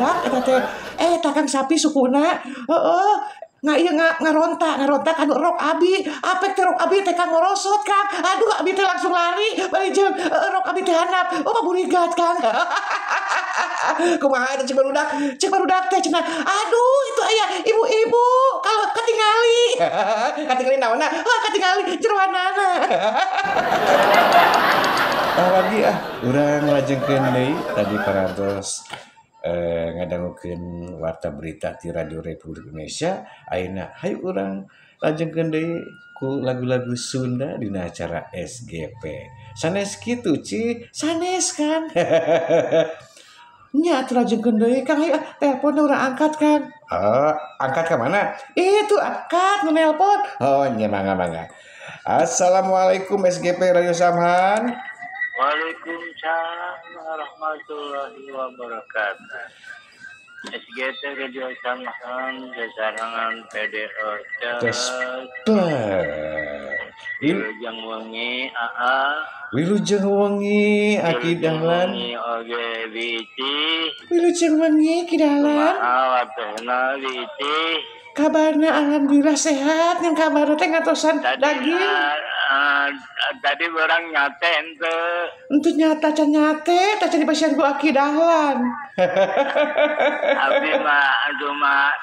barudak eta teh takang sapi sukuna heeh ngaronta kan rok abi apek teh rok abi teh kang ngorosot Kang aduh abi teh langsung lari bari jeung rok abi teh handap burigat Kang kumaha eta cek barudak teh cenah aduh itu aya ibu-ibu kalau katingali naonna katingali jeroanana lagi urang lajengkeun deui tadi parantos ngadangukeun warta berita di Radio Republik Indonesia ayeuna hayu urang lajengkeun deui ku lagu-lagu Sunda dina acara SGP sanes kitu Ci sanes kan nya atuh lajengkeun deui Kang hayu telepon urang angkat Kang angkat ke mana itu angkat ngelpon oh nya mangga Assalamualaikum SGP Radio Samhan. Waalaikumsalam warahmatullahi wabarakatuh. SGT Radio Samhan sasarangan PDO Wilujeng wengi Wilujeng wengi Aki Dahlan oge wici Wilujeng wengi Ki Dahlan awatna wici kabarna alhamdulillah sehat yang kabarna teh ngatosan daging tadi orang nyaten tuh untuk nyata di pasien gua Aki Dahlan abdi mah cuma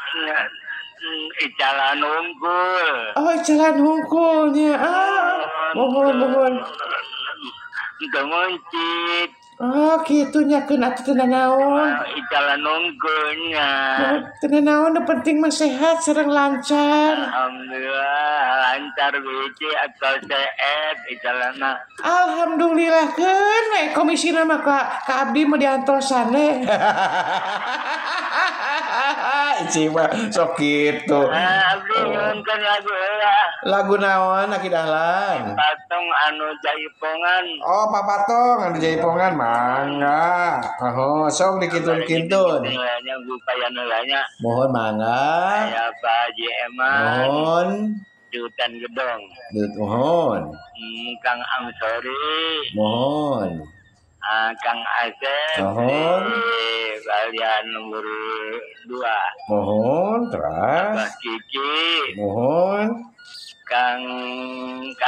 icalan unggul icalan unggulnya mohon kemuncit gitu nyakeun atuh teu naon icalan unggulnya teu naon nu penting mah sehat sareng lancar alhamdulillah lancar biji atau sehat icalanna alhamdulillah keun komisina mah ka abdi mah diantosan Ci mah sok kitu abdi ngeunkeun lagu naon Aki Dahlan patung anu jaipongan Pak Patong anu jaipongan mangga sok dikintun-kintun mohon mangga ya Pak Haji Eman mohon Jutan Gedong mohon Kang Amsori mohon Kang Asep mohon kalian nomor 2 mohon terus Mbak Kiki mohon Kang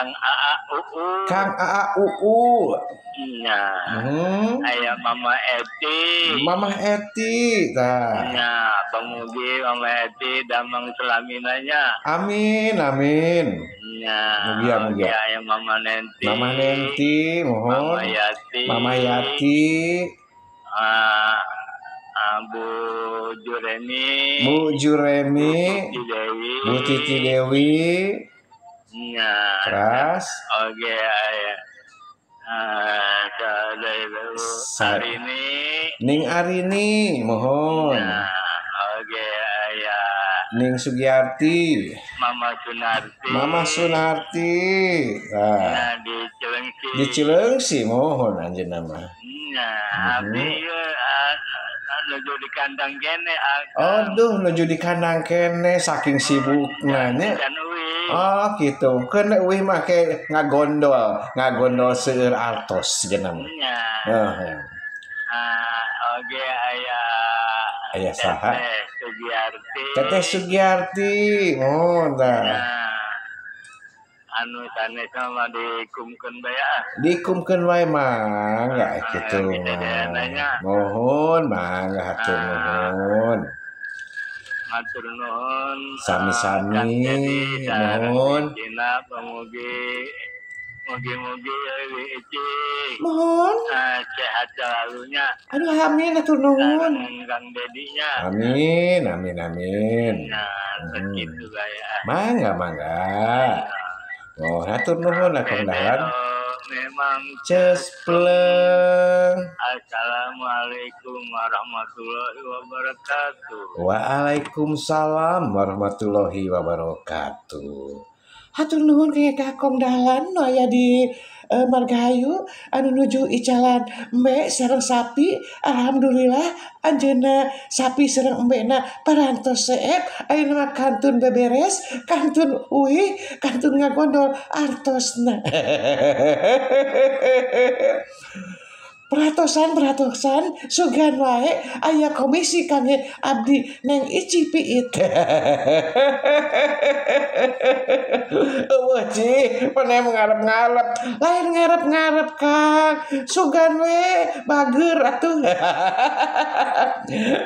AA UU nya aya Mama Eti nya pamugi Mama Eti damang selaminanya amin nya mugi aya Mama Nenti mohon Mama Yati Bu Juremi Bu Titi Dewi nya terus oke aya Ning Arini mohon oke aya Ning Sugiyarti Mama Sunarti di Cileungsi mohon anjeunna mah abdi nuju di kandang kene nuju di kandang kene saking sibukna nya gitu keun eueuh mah ke ngagondol seueur artos jenama oge aya saha Sugiyarti Teteh Sugiyarti mohon anu sanes mah dikumkeun wae mangga kitu mohon mangga hatur nuhun matur nuhun sami-sami mohon mugi mohon sehat selalunya aduh amin hatur nuhun Kang Dedinya amin begitu gaya mangga hatur nuhun Kang Dahlan memang cespleng. Assalamualaikum warahmatullahi wabarakatuh. Waalaikumsalam warahmatullahi wabarakatuh. Hatur nuhun ka Kang Dahlan nu aya di Margahayu anu nuju icalan embe sareng sapi. Alhamdulillah anjeunna sapi sareng embena parantos seep. Ayeuna mah kantun beberes, kantun uih, kantun ngagondol artosna. perhatosan sugan wae aya komisi kangge abdi neng Ici Piit. Wah Ci, mana ngarep-ngarep. Lain ngarep-ngarep Kang, sugan we bager atuh.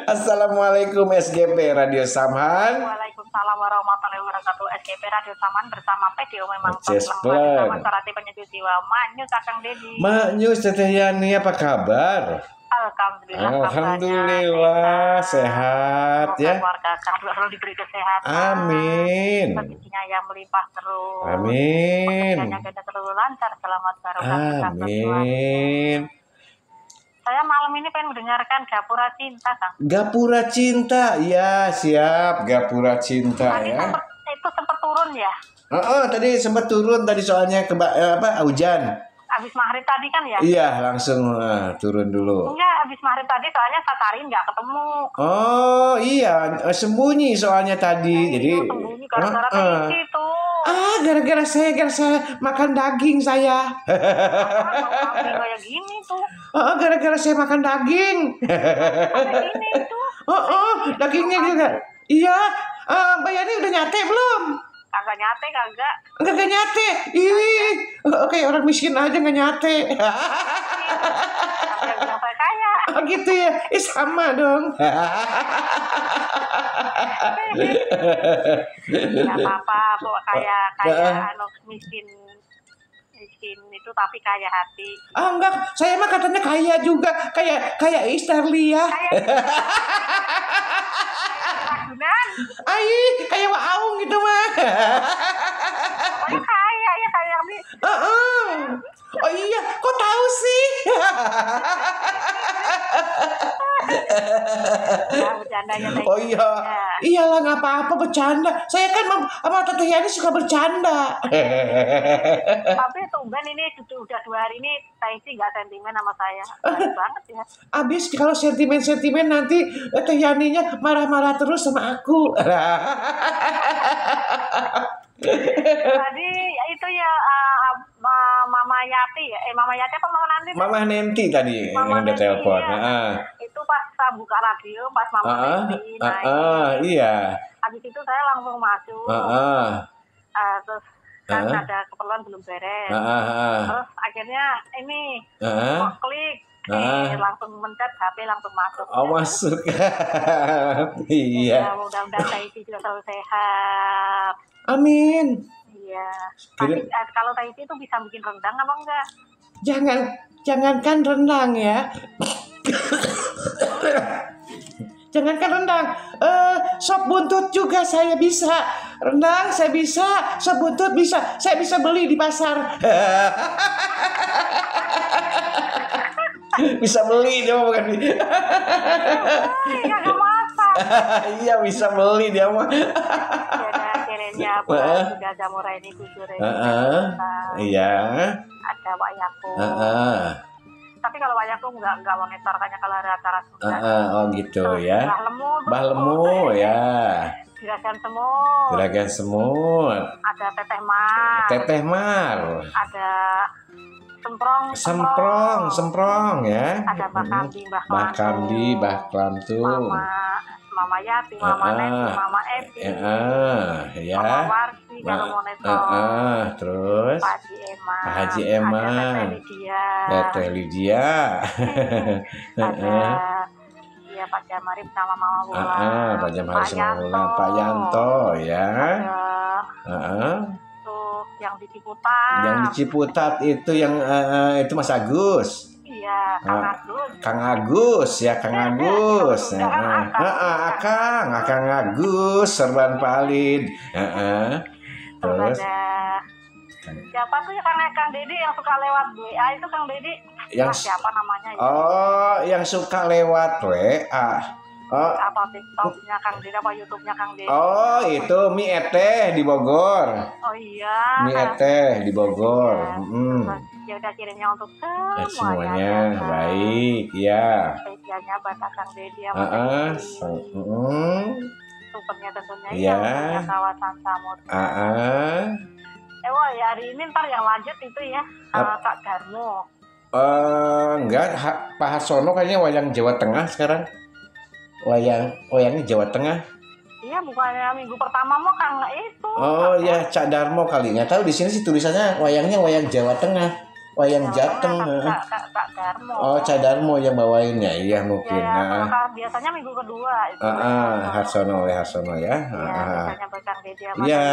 Assalamualaikum SGP Radio Samhan. Waalaikumsalam warahmatullahi wabarakatuh. SGP Radio Saman bersama PDO memang Cesplek. Sarati Penyejuk Jiwa. Manyu Kakang Dedi. Manyu Teteh Yani apa kabar? Alhamdulillah sehat ya. Keluarga Kang selalu diberi kesehatan. Amin. Rezekinya yang melimpah terus. Amin. Pekerjaannya tidak terlalu lancar, selamat barokah. Amin. Saya malam ini pengen mendengarkan Gapura Cinta, Kang. Gapura Cinta, ya siap. Gapura Cinta Tadi ya. itu sempat turun ya. Tadi sempat turun tadi soalnya hujan. Habis maghrib tadi kan ya? Iya, langsung turun dulu. Enggak, habis maghrib tadi soalnya saya cari nggak ketemu. Oh iya, sembunyi soalnya tadi. Jadi sembunyi gara-gara itu. Gara-gara saya makan daging saya. Kayak gini tuh. Gara-gara saya makan daging. Kayak gini tuh. Dagingnya juga. Iya, Mbak Yani udah nyate belum? Kagak nyate kagak. Kagak nyate. Ih, oke orang miskin aja nggak nyate. Yang bilang saya kaya. Gitu ya, sama dong. Gak apa-apa, kaya miskin itu tapi kaya hati. Enggak, saya mah katanya kaya juga, kayak Isterlia. Ragunan. Kayak Waung gitu mah. Pokoknya kaya ya kayak ini. Oh iya, kok tahu sih? Bercandanya Oh iya. Iyalah nggak apa-apa bercanda. Saya kan sama Teteh Yani suka bercanda. Tapi tumben ini udah 2 hari ini Taisi nggak sentimen sama saya. Baik banget ya. Abis kalau sentimen nanti Teh Yaninya marah-marah terus sama aku. Tadi itu ya Mama Yati ya. Mama Yati apa Mama Nanti? Mama Nenti tadi yang udah telepon. Itu pas saya buka radio pas Mama Nenti naik. Iya. Habis itu saya langsung masuk. Terus kan ada keperluan belum beres. Terus akhirnya ini klik. Langsung mencet HP langsung masuk. Masuk. Iya. Mudah-mudahan Taisi juga selalu sehat. Amin. Iya. Tapi kalau Taisi itu bisa bikin rendang apa enggak? Jangankan rendang ya. Jangankan rendang, sop buntut juga saya bisa. Rendang saya bisa, sop buntut bisa. Saya bisa beli di pasar. Bisa beli dia mah bukan. Iya, enggak masak. Iya bisa beli dia mah. Akhirnya sudah Jamura ini jujur ini. Iya. Ada Pak Yakub. Tapi kalau Pak Yakub enggak monitor kayaknya kalau ada acara sudah. Oh gitu ya. Bah lemu ya. Juragan semut. Ada Teteh Mar. Ada Semprong ya. Ada Mbah Kamdi, Mbah Klamtu. Mama Yati, Mama Nenti, Mama Eti. Ya. Mama Warsi kalau monitor. Terus Pak Haji Eman. Ada Teteh Lydia. Ada ya Pak Jamarip sama Mama Wulan. Pak Jamarip sama Wulan. Pak Yanto ya. Tuh yang di Ciputat. Yang di Ciputat itu yang itu Mas Agus. Iya, Kang Agus ya, Kang Agus. Akang Agus Serban Palid. Terus siapa tuh ya Kang Dedi yang suka lewat WA itu Kang Dedi? Siapa namanya ya? Oh, yang suka lewat WA. Apa TikToknya Kang Dedi apa YouTube-nya Kang Dedi? Oh, itu Mi Eteh di Bogor. Oh iya. Mi Eteh di Bogor. Ya udah kirimnya untuk semuanya baik ya. Spesialnya buat Kang Dedi ya. Supernya tentunya ya. Kawasan Samud. Ya Wah ya hari ini ntar yang lanjut itu ya Kak Darmo. Enggak, Pak Harsono kayaknya wayang Jawa Tengah sekarang. Wayangnya Jawa Tengah. Iya, bukannya minggu pertama mau Kang itu. Oh iya, Cak Darmo kali. Nggak tahu di sini sih tulisannya wayangnya wayang Jawa Tengah. Wayang Jateng. Cak Darmo. Oh, Cak Darmo yang bawainnya. Iya mungkin. Ya, biasanya minggu kedua itu. Harsono ya. Biasanya Bekang Dede sama iya,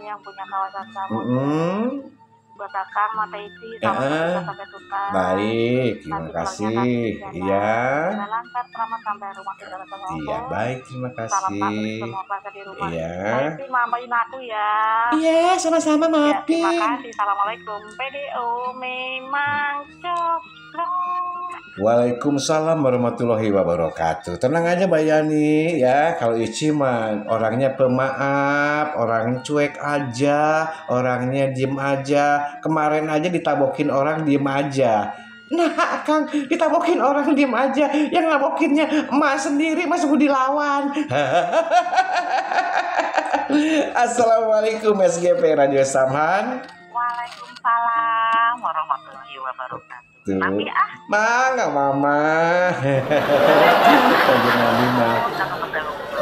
yang punya kawasan sama. Buat Akang, Mata Isi, sama sampai tuntas. Baik, terima kasih. Iya. Lancar, selamat sampai rumah saudara semua. Iya, baik, terima kasih. Salam semua keluarga di rumah. Iya. Baik, maafin aku ya. Iya, sama-sama maafin. Terima kasih. Assalamualaikum. PDO memang cocok. Waalaikumsalam warahmatullahi wabarakatuh. Tenang aja Mbak Yani ya. Kalau Ici mah orangnya pemaaf, orangnya cuek aja, orangnya diem aja. Kemarin aja ditabokin orang diem aja. Nah, Kang, ditabokin orang diem aja. Yang nabokinnya emak sendiri, masih mau dilawan. Assalamualaikum SGP Radio Samhan. Waalaikumsalam warahmatullahi wabarakatuh. Nabi Mangga mama. Nabi mah.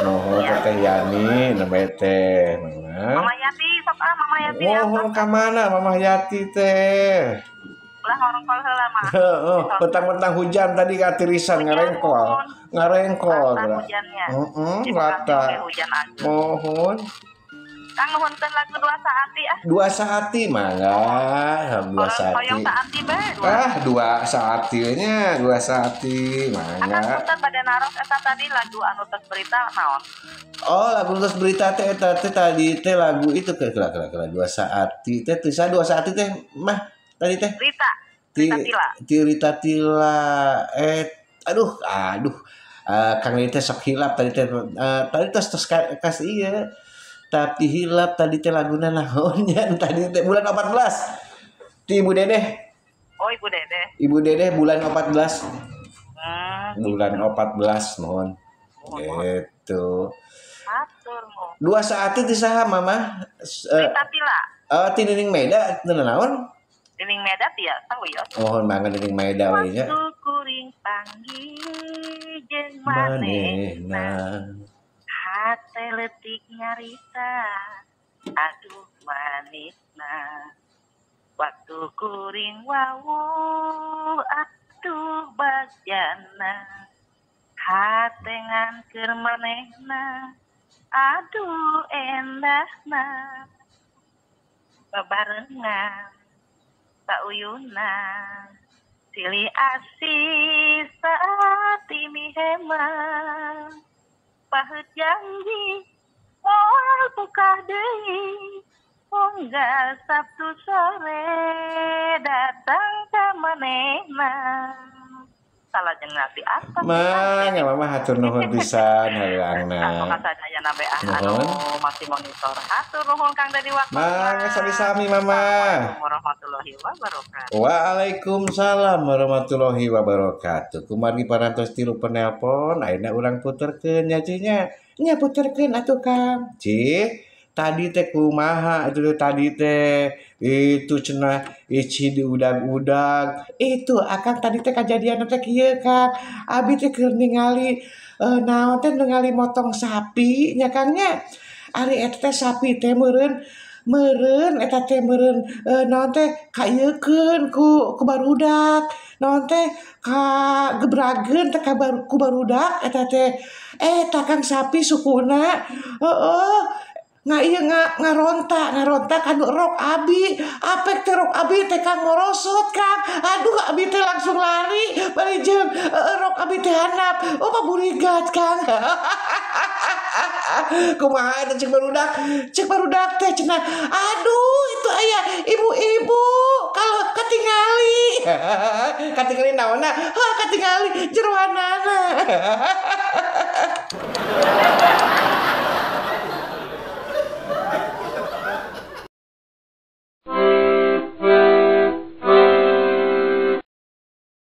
Nuhun Teh Yani, namanya teh. Mama Yati, Mama Yati. Nuhun ka mana Mama Yati teh? Ulah ngorongkol heula mah. Mentang-mentang hujan tadi katirisan ngarengkol. Hujannya. Rata. Mohon. Kang nuhunkeun lagu Dua Saati Dua Saati mangga. Dua Saati. Hoyong Saati bae. Dua Saatinya, Dua Saati mangga. Akan punten bade naros eta tadi lagu anu tos berita naon? Oh, lagu tos berita teh eta teh tadi teh lagu itu kira Dua Saati teh tulisan Dua Saati teh mah tadi teh. Rita Tila. Aduh. Kang teh sok hilap tadi teh tos kasih iya. Tapi hilap tadi teh laguna naonnya tadi teh bulan 14 ti Ibu Dedeh. Oh, Ibu Dedeh. Ibu Dedeh bulan 14. Bulan 14 mohon. Gitu. Atur mo. Dua Saat itu saha Mama? Rita Tila. Ti Nining Meda teu naon? Nining Meda tiya tahu ya. Mohon banget Nining Meda we nya. Waktu kuring panggil jeung manehna. Hate letik nyarita, aduh manisna. Waktu kuring wawu, aduh bagjana. Hate nganker manehna, aduh endahna. Babarengan, sauyunan, silih asih saat ini hemat. Pahut janji, moal buka deui, unggal Sabtu sore datang ke manehna. Salah jeung ngati apa? Mangga Mama hatur nuhun pisan hareungna. Makasana ya nabe anu masih monitor. Hatur nuhun Kang dari waktu. Mangga sami-sami Mama. Warahmatullahi wabarakatuh. Waalaikumsalam warahmatullahi wabarakatuh. Kumari parantos tilu penelpon, ayeuna urang puterkeun nya cinya. Nya puterkeun atuh Kang. Cih, tadi teh kumaha itu tadi teh itu cenah Ici diudag-udag. Itu akan tadi teh kejadian teh kieu Kang. Abi teh keur ningali naon teh ningali motong sapi nya Kang nya. Ari eta teh sapi teh meureun eta teh meureun naon teh kaiekeun ku barudak. Naon teh ka gebrageun teh ku barudak eta teh Kang sapi sukuna ngarontak anu rok abi apek teh rok abi teh Kang morosot Kang. Aduh abi teh langsung lari bari jeung rok abi teh handap paburigat Kang. Kumaha eta cek barudak teh cenah aduh itu aya ibu-ibu kalau katingali naonna katingali jeroanana.